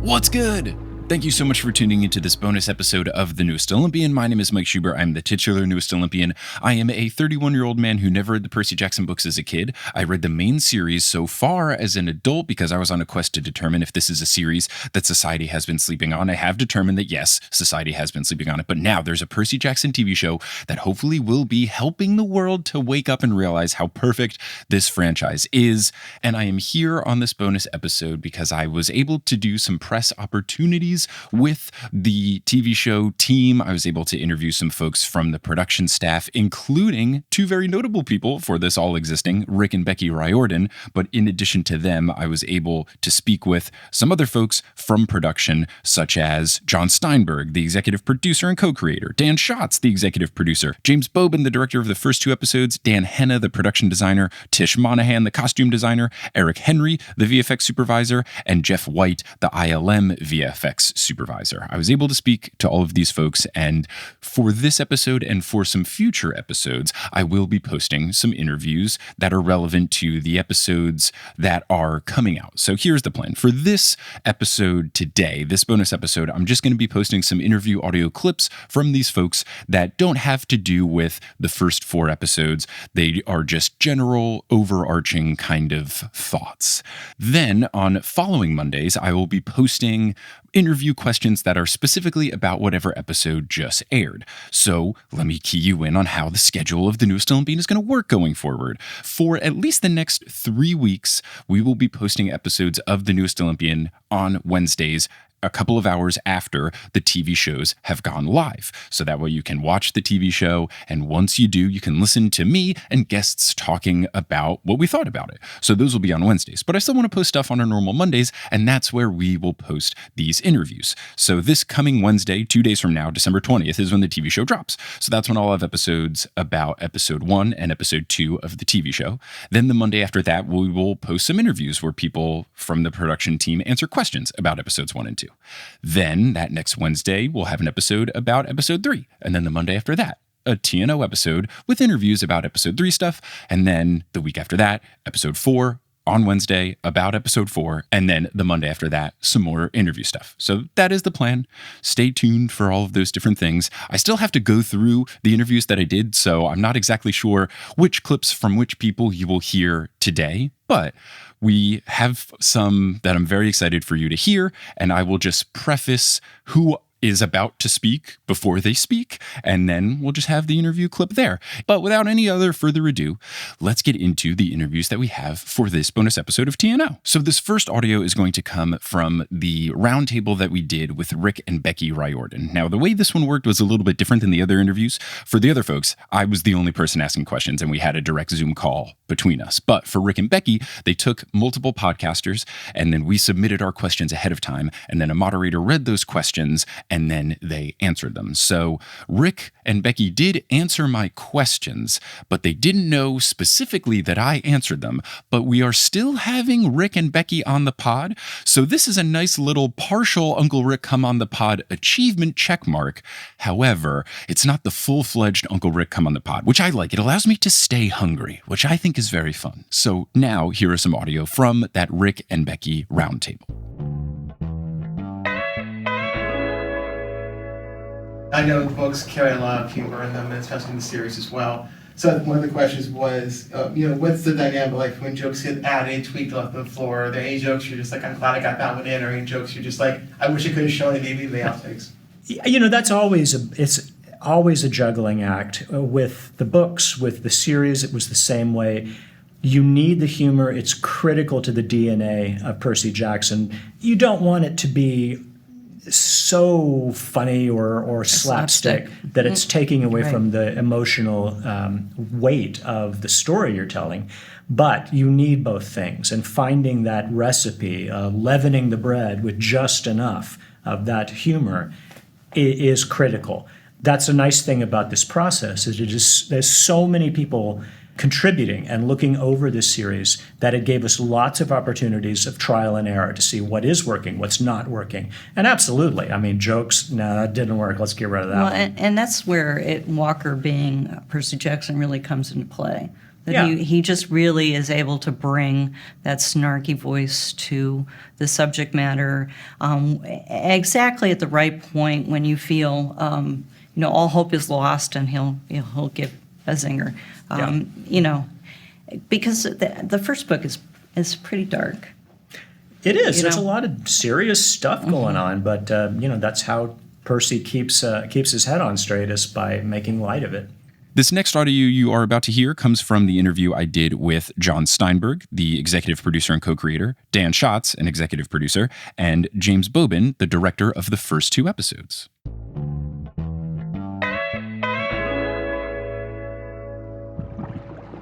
What's good? Thank you so much for tuning into this bonus episode of The Newest Olympian. My name is Mike Schubert. I'm the titular Newest Olympian. I am a 31-year-old man who never read the Percy Jackson books as a kid. I read the main series so far as an adult because I was on a quest to determine if this is a series that society has been sleeping on. I have determined that yes, society has been sleeping on it, but now there's a Percy Jackson TV show that hopefully will be helping the world to wake up and realize how perfect this franchise is. And I am here on this bonus episode because I was able to do some press opportunities with the TV show team. I was able to interview some folks from the production staff, including two very notable people for this all existing, Rick and Becky Riordan. But in addition to them, I was able to speak with some other folks from production, such as John Steinberg, the executive producer and co-creator, Dan Shotz, the executive producer, James Bobin, the director of the first two episodes, Dan Henna, the production designer, Tish Monahan, the costume designer, Eric Henry, the VFX supervisor, and Jeff White, the ILM VFX supervisor. I was able to speak to all of these folks, and for this episode and for some future episodes, I will be posting some interviews that are relevant to the episodes that are coming out. So here's the plan. For this episode today, this bonus episode, I'm just going to be posting some interview audio clips from these folks that don't have to do with the first four episodes. They are just general, overarching kind of thoughts. Then on following Mondays, I will be posting interview questions that are specifically about whatever episode just aired. So let me key you in on how the schedule of The Newest Olympian is going to work going forward. For at least the next 3 weeks, we will be posting episodes of The Newest Olympian on Wednesdays, a couple of hours after the TV shows have gone live. So that way you can watch the TV show, and once you do, you can listen to me and guests talking about what we thought about it. So those will be on Wednesdays, but I still want to post stuff on our normal Mondays, and that's where we will post these interviews. So this coming Wednesday, 2 days from now, December 20th, is when the TV show drops. So that's when I'll have episodes about episode 1 and episode 2 of the TV show. Then the Monday after that, we will post some interviews where people from the production team answer questions about episodes 1 and 2. Then that next Wednesday, we'll have an episode about episode 3. And then the Monday after that, a TNO episode with interviews about episode 3 stuff. And then the week after that, episode 4 on Wednesday about episode 4. And then the Monday after that, some more interview stuff. So that is the plan. Stay tuned for all of those different things. I still have to go through the interviews that I did, so I'm not exactly sure which clips from which people you will hear today, but we have some that I'm very excited for you to hear, and I will just preface who is about to speak before they speak, and then we'll just have the interview clip there. But without any other further ado, let's get into the interviews that we have for this bonus episode of TNO. So this first audio is going to come from the roundtable that we did with Rick and Becky Riordan. Now, the way this one worked was a little bit different than the other interviews. For the other folks, I was the only person asking questions, and we had a direct Zoom call between us. But for Rick and Becky, they took multiple podcasters, and then we submitted our questions ahead of time, and then a moderator read those questions, and then they answered them. So Rick and Becky did answer my questions, but they didn't know specifically that I answered them. But we are still having Rick and Becky on the pod. So this is a nice little partial Uncle Rick come on the pod achievement check mark. However, it's not the full-fledged Uncle Rick come on the pod, which I like. It allows me to stay hungry, which I think is very fun. So now here are some audio from that Rick and Becky roundtable. I know the books carry a lot of humor in them, and especially in the series as well. So one of the questions was, what's the dynamic like when jokes get added, tweaked, left on the floor? Are there any jokes you're just like, I'm glad I got that one in, or any jokes you're just like, I wish I could have shown it maybe in the outtakes? That's always a juggling act. With the books, with the series, it was the same way. You need the humor. It's critical to the DNA of Percy Jackson. You don't want it to be so funny or slapstick that it's taking away from the emotional weight of the story you're telling. But you need both things, and finding that recipe, leavening the bread with just enough of that humor is critical. That's a nice thing about this process, is there's so many people contributing and looking over this series that it gave us lots of opportunities of trial and error to see what is working, what's not working. And absolutely, jokes, no, that didn't work, let's get rid of that one. And that's where Walker being Percy Jackson really comes into play. Yeah. He just really is able to bring that snarky voice to the subject matter exactly at the right point when you feel all hope is lost, and he'll give a zinger. Because the first book is pretty dark. It is. There's a lot of serious stuff going on, but that's how Percy keeps his head on straight, is by making light of it. This next audio you are about to hear comes from the interview I did with John Steinberg, the executive producer and co-creator, Dan Shotz, an executive producer, and James Bobin, the director of the first 2 episodes.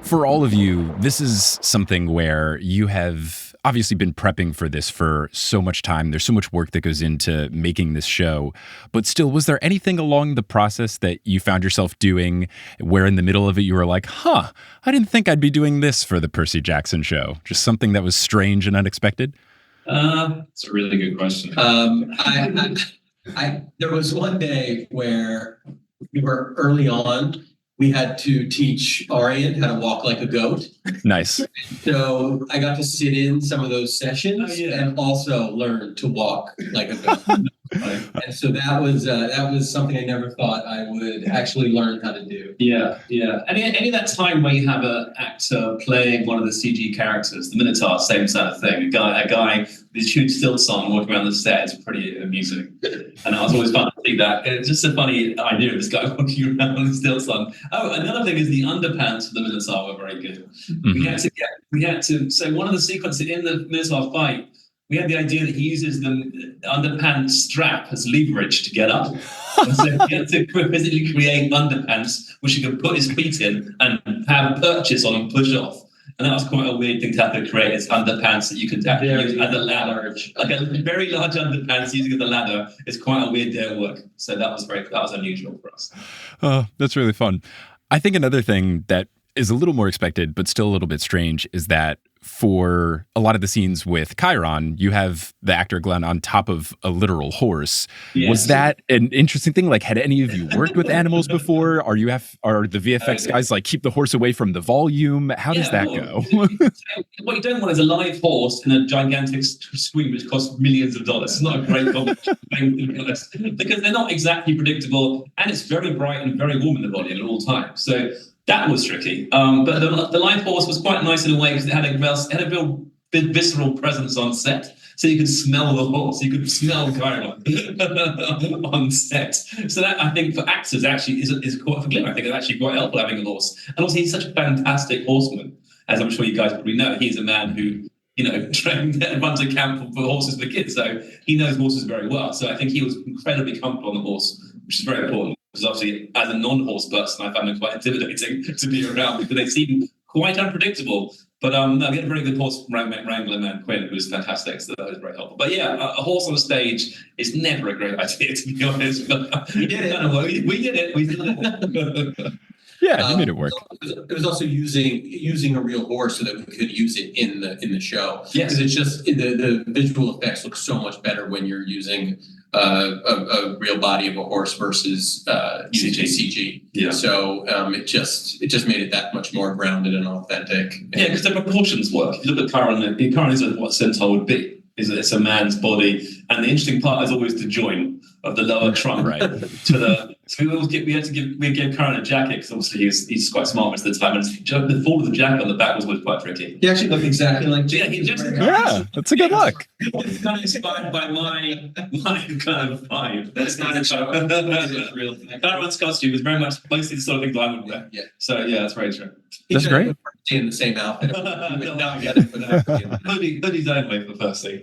For all of you, this is something where you have obviously been prepping for this for so much time. There's so much work that goes into making this show. But still, was there anything along the process that you found yourself doing where in the middle of it you were like, I didn't think I'd be doing this for the Percy Jackson show? Just something that was strange and unexpected? It's a really good question. There was one day where we were early on. We had to teach Arian how to walk like a goat. Nice. So I got to sit in some of those sessions and also learn to walk like a goat. And so that was something I never thought I would actually learn how to do. Yeah. Any of that time where you have an actor playing one of the CG characters, the Minotaur, same sort of thing. A guy with his huge stilts on walking around the set is pretty amusing. And that was always fun to see that. It's just a funny idea of this guy walking around with stilts on. Oh, another thing is the underpants for the Minotaur were very good. Mm-hmm. We had to. So one of the sequences in the Minotaur fight, we had the idea that he uses the underpants strap as leverage to get up. And so he had to physically create underpants which he could put his feet in and have a purchase on and push off. And that was quite a weird thing to have to create, is underpants that you could use as a ladder. Like a very large underpants using as a ladder is quite a weird day of work. So that was unusual for us. Oh, that's really fun. I think another thing that is a little more expected, but still a little bit strange, is that for a lot of the scenes with Chiron, you have the actor Glenn on top of a literal horse. Yes. Was that an interesting thing? Like, had any of you worked with animals before? Are the VFX guys like keep the horse away from the volume? How does that go? What you don't want is a live horse in a gigantic screen which costs millions of dollars. It's not a great combination because they're not exactly predictable, and it's very bright and very warm in the body at all times. So that was tricky, but the live horse was quite nice in a way because it had a real visceral presence on set, so you could smell the horse, you could smell Chiron on set. So that, I think, for actors actually is quite, for Glenn, I think it's actually quite helpful having a horse. And also, he's such a fantastic horseman, as I'm sure you guys probably know. He's a man who trained and runs a camp for horses for kids, so he knows horses very well. So I think he was incredibly comfortable on the horse, which is very important. Because obviously, as a non-horse person, I found them quite intimidating to be around because they seem quite unpredictable. But we had a very good horse wrangler, man, Quinn, who was fantastic, so that was very helpful. But yeah, a horse on stage is never a great idea, to be honest. We did it. We did it. Yeah, you made it work. It was also using a real horse so that we could use it in the show. Yes, because it's just the visual effects look so much better when you're using a real body of a horse versus using CG. Yeah. So it just made it that much more grounded and authentic. Yeah, because the proportions work. If you look at Chiron, Chiron is what centaur would be. It's a man's body, and the interesting part is always the join of the lower trunk to the. So we gave Chiron a jacket because obviously he's quite smart most of the time, and the fall of the jacket on the back was quite tricky. He actually looked exactly like that's a good look. It's kind of inspired by my kind of vibe. That's not a real thing. Chiron's costume is very much mostly the sort of things I would wear. Yeah. So yeah, that's very true. That's great. In the same outfit. Hoodie's only for Percy.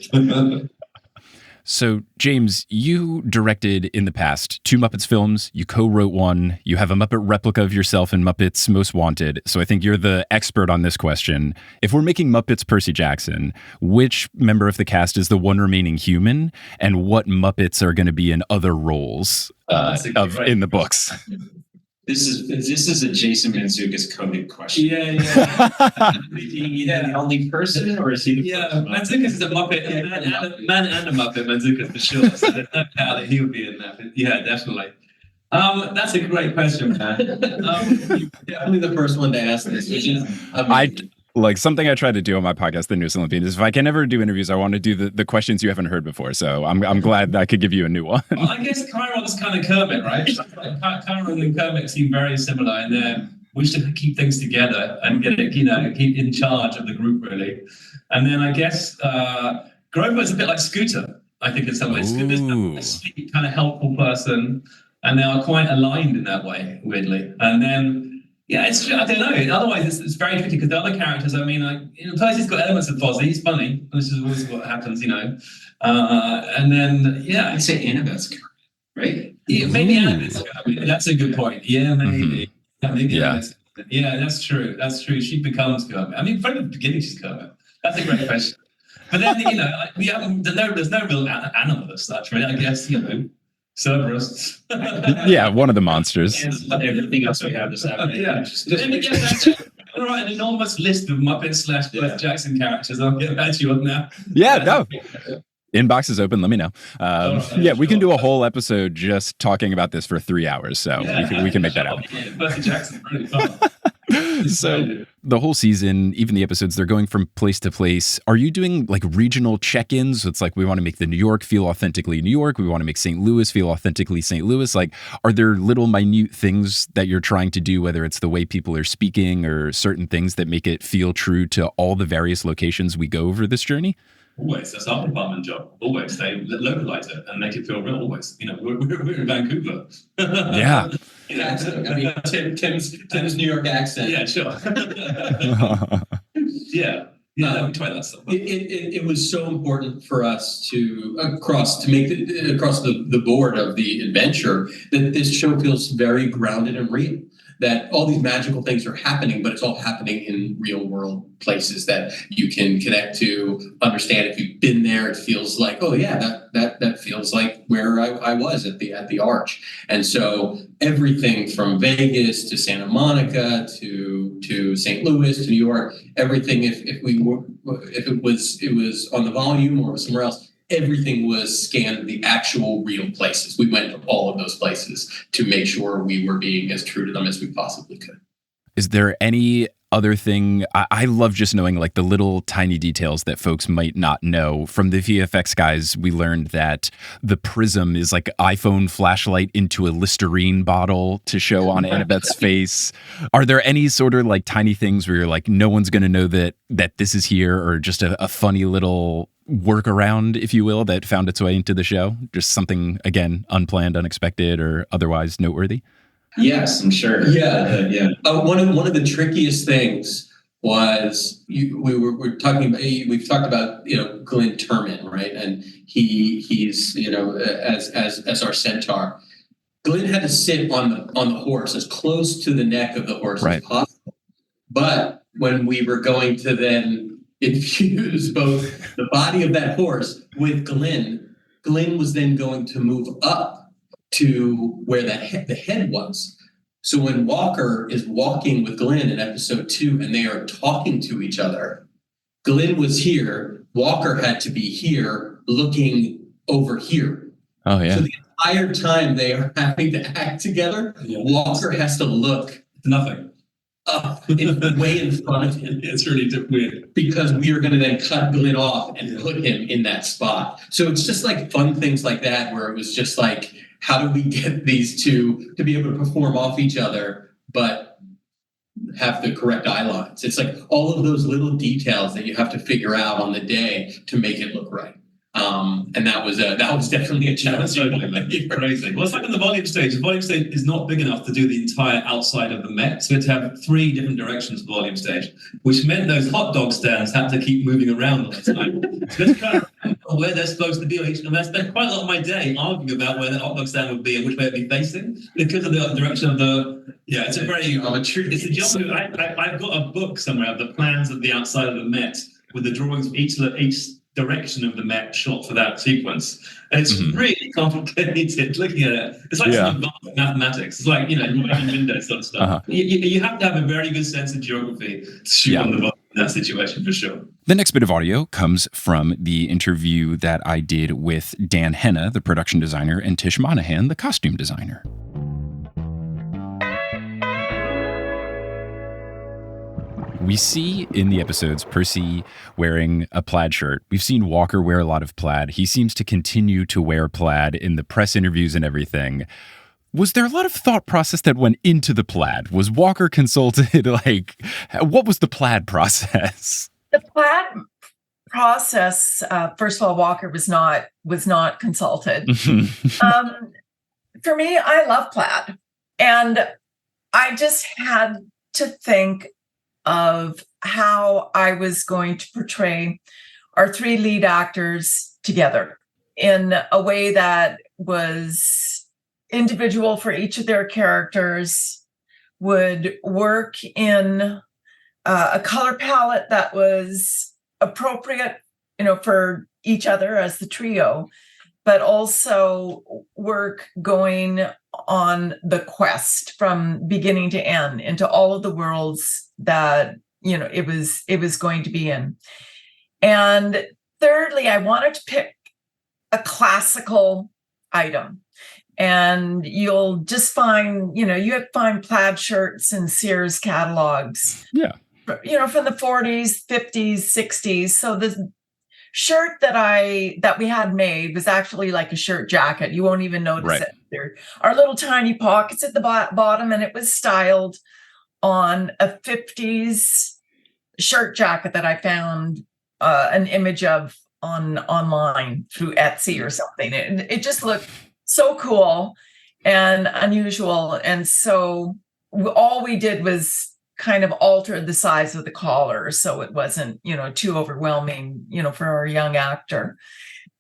So, James, you directed in the past 2 Muppets films. You co-wrote one. You have a Muppet replica of yourself in Muppets Most Wanted. So I think you're the expert on this question. If we're making Muppets Percy Jackson, which member of the cast is the one remaining human? And what Muppets are going to be in other roles in the books? This is a Jason Mantzoukas coded question. Yeah. Is he the only person, or is he? Mantzoukas is a Muppet, man and a Muppet. Mantzoukas for sure. So there's no doubt that he would be in that. But yeah, definitely. That's a great question, man. You're definitely the first one to ask this, which is amazing. Like something I try to do on my podcast, The Newest Olympian, is if I can ever do interviews, I want to do the questions you haven't heard before. So I'm glad that I could give you a new one. Well, I guess Chiron's kind of Kermit, right? Chiron and Kermit seem very similar, and we should keep things together and get it, keep in charge of the group, really. And then I guess Grover's a bit like Scooter, I think, in some ways. Scooter's a sweet, kind of helpful person, and they are quite aligned in that way, weirdly. And then, yeah, it's true. I don't know. Otherwise, it's very tricky because the other characters, I mean, like, Percy's got elements of Fozzie. He's funny. This is always what happens, And then, yeah. I'd say Annabeth's Kermit, right? Yeah, maybe Annabeth's Kermit. That's a good point. Yeah, maybe. Yeah. Yeah, that's true. That's true. She becomes Kermit. I mean, from the beginning, she's Kermit. That's a great question. But then, there's no real animal as such, right? I guess, Cerberus. Yeah, one of the monsters. And everything else we have this afternoon. Yeah. Then again, that's all right. An enormous list of Muppet / Jackson characters. I'll get back to you on that. Yeah, no. Inbox is open. Let me know. We can do a whole episode just talking about this for 3 hours. So we can make that happen. Percy Jackson, really fun. So the whole season, even the episodes, they're going from place to place. Are you doing like regional check-ins? It's like we want to make the New York feel authentically New York. We want to make St. Louis feel authentically St. Louis. Like, are there little minute things that you're trying to do, whether it's the way people are speaking or certain things that make it feel true to all the various locations we go over this journey? Always. That's our department job. Always. They localize it and make it feel real. Always. We're in Vancouver. Yeah. I mean, Tim's New York accent. Yeah, sure. Yeah. Yeah, we try that stuff. It was so important for us to across the board of the adventure that this show feels very grounded and real. That all these magical things are happening, but it's all happening in real world places that you can connect to, understand. If you've been there, it feels like, oh yeah, that feels like where I was at the Arch. And so everything from Vegas to Santa Monica to St. Louis to New York, everything if it was on the volume or somewhere else, everything was scanned to the actual real places. We went to all of those places to make sure we were being as true to them as we possibly could. Is there any other thing? I love just knowing like the little tiny details that folks might not know. From the VFX guys, we learned that the prism is like iPhone flashlight into a Listerine bottle to show on Annabeth's face. Are there any sort of like tiny things where you're like, no one's going to know that this is here, or just a funny little workaround, if you will, that found its way into the show? Just something, again, unplanned, unexpected, or otherwise noteworthy? Yes, I'm sure. Yeah. One of the trickiest things was we've talked about Glenn Turman, right? And he's as our centaur. Glenn had to sit on the horse as close to the neck of the horse as possible. But when we were going to then infuse both the body of that horse with Glenn was then going to move up to where the head was. So when Walker is walking with Glenn in episode 2 and they are talking to each other, Glenn was here, Walker had to be here looking over here. Oh yeah. So the entire time they are having to act together, Walker has to look Nothing. up way in front of him. It's really weird. Because we are going to then cut Glenn off and put him in that spot. So it's just like fun things like that where it was just like, how do we get these two to be able to perform off each other, but have the correct eye lines? It's like all of those little details that you have to figure out on the day to make it look right. And that was definitely a challenge. Crazy. Well, it's like on the volume stage. The volume stage is not big enough to do the entire outside of the Met, so we had to have 3 different directions for volume stage, which meant those hot dog stands had to keep moving around all the time. So let's try to remember where they're supposed to be. And I spent quite a lot of my day arguing about where the hot dog stand would be and which way it'd be facing because of the direction of the. Yeah, it's a very. It's a job. I've got a book somewhere of the plans of the outside of the Met with the drawings of each direction of the Met shot for that sequence, and it's really complicated looking at it. It's like some advanced mathematics. It's like writing windows sort of stuff. You have to have a very good sense of geography to shoot on the bottom in that situation for sure. The next bit of audio comes from the interview that I did with Dan Henna, the production designer, and Tish Monahan, the costume designer. We see in the episodes Percy wearing a plaid shirt. We've seen Walker wear a lot of plaid. He seems to continue to wear plaid in the press interviews and everything. Was there a lot of thought process that went into the plaid? Was Walker consulted? Like, what was the plaid process? The plaid process, first of all, Walker was not consulted. For me, I love plaid. And I just had to think of how I was going to portray our three lead actors together in a way that was individual for each of their characters, would work in a color palette that was appropriate, for each other as the trio, but also work going on the quest from beginning to end into all of the worlds that, it was going to be in. And thirdly, I wanted to pick a classical item. And you'll just find, you find plaid shirts in Sears catalogs. Yeah. From the 40s, 50s, 60s. So the shirt that we had made was actually like a shirt jacket. You won't even notice it. There are little tiny pockets at the bottom, and it was styled on a 50s shirt jacket that I found an image of online through Etsy or something. It just looked so cool and unusual. And so all we did was kind of altered the size of the collar so it wasn't, too overwhelming, for our young actor.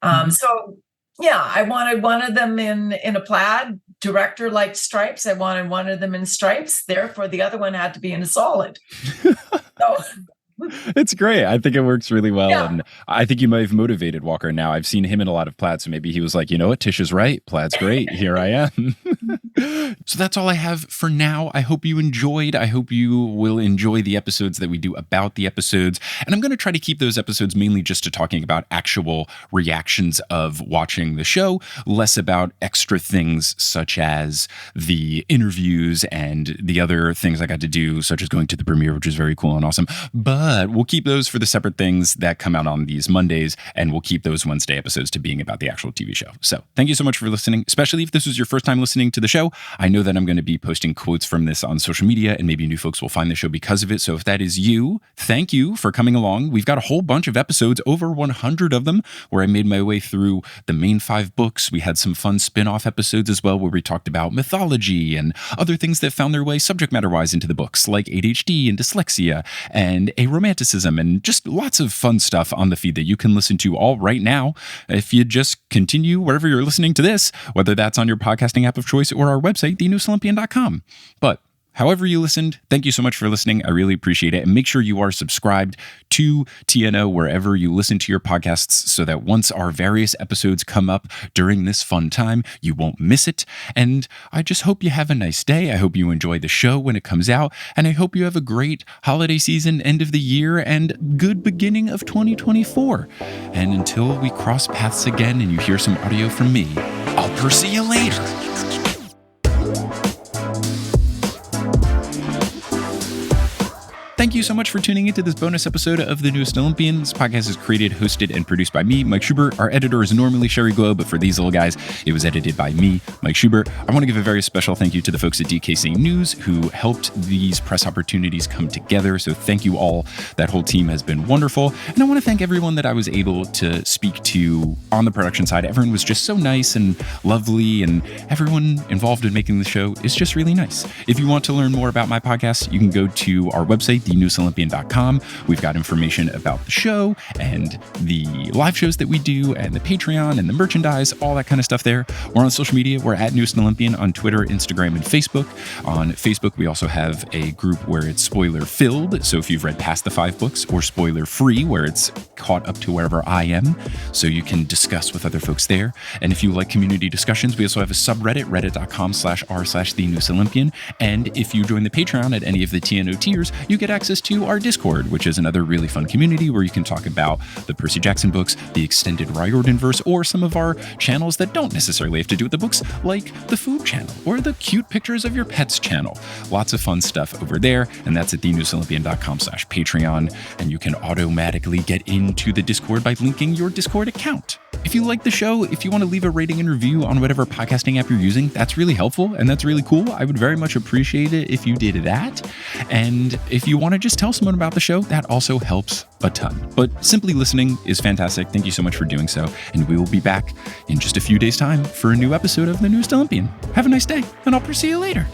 So yeah, I wanted one of them in a plaid. Director liked stripes. I wanted one of them in stripes. Therefore, the other one had to be in a solid. So It's great. I think it works really well. Yeah. And I think you might have motivated Walker now. I've seen him in a lot of plaid. So maybe he was like, you know what? Tish is right. Plaid's great. Here I am. So that's all I have for now. I hope you enjoyed. I hope you will enjoy the episodes that we do about the episodes. And I'm going to try to keep those episodes mainly just to talking about actual reactions of watching the show, less about extra things such as the interviews and the other things I got to do, such as going to the premiere, which is very cool and awesome. But we'll keep those for the separate things that come out on these Mondays, and we'll keep those Wednesday episodes to being about the actual TV show. So thank you so much for listening, especially if this was your first time listening to the show. I know that I'm going to be posting quotes from this on social media, and maybe new folks will find the show because of it. So if that is you, thank you for coming along. We've got a whole bunch of episodes, over 100 of them, where I made my way through the main 5 books. We had some fun spin-off episodes as well, where we talked about mythology and other things that found their way subject matter-wise into the books, like ADHD and dyslexia and aromanticism, and just lots of fun stuff on the feed that you can listen to all right now if you just continue wherever you're listening to this, whether that's on your podcasting app of choice or our website, thenewsolympian.com. But however you listened, thank you so much for listening. I really appreciate it. And make sure you are subscribed to TNO wherever you listen to your podcasts so that once our various episodes come up during this fun time, you won't miss it. And I just hope you have a nice day. I hope you enjoy the show when it comes out. And I hope you have a great holiday season, end of the year, and good beginning of 2024. And until we cross paths again and you hear some audio from me, I'll Percy you later. Thank you so much for tuning into this bonus episode of The Newest Olympian. This podcast is created, hosted, and produced by me, Mike Schubert. Our editor is normally Sherry Glow, but for these little guys, it was edited by me, Mike Schubert. I want to give a very special thank you to the folks at DKC News who helped these press opportunities come together. So thank you all. That whole team has been wonderful. And I want to thank everyone that I was able to speak to on the production side. Everyone was just so nice and lovely, and everyone involved in making the show is just really nice. If you want to learn more about my podcast, you can go to our website, thenewsolympian.com. We've got information about the show and the live shows that we do and the Patreon and the merchandise, all that kind of stuff there. We're on social media. We're at Newest Olympian on Twitter, Instagram, and Facebook. On Facebook, we also have a group where it's spoiler filled. So if you've read past the 5 books, or spoiler free, where it's caught up to wherever I am. So you can discuss with other folks there. And if you like community discussions, we also have a subreddit, reddit.com/r/thenewsolympian. And if you join the Patreon at any of the TNO tiers, you get access to our Discord, which is another really fun community where you can talk about the Percy Jackson books, the extended Riordan verse, or some of our channels that don't necessarily have to do with the books, like the food channel or the cute pictures of your pets channel. Lots of fun stuff over there, and that's at thenewstolympian.com/Patreon, and you can automatically get into the Discord by linking your Discord account. If you like the show, if you want to leave a rating and review on whatever podcasting app you're using, that's really helpful and that's really cool. I would very much appreciate it if you did that. And if you want to just tell someone about the show, that also helps a ton. But simply listening is fantastic. Thank you so much for doing so. And we will be back in just a few days' time for a new episode of The Newest Olympian. Have a nice day, and I'll see you later.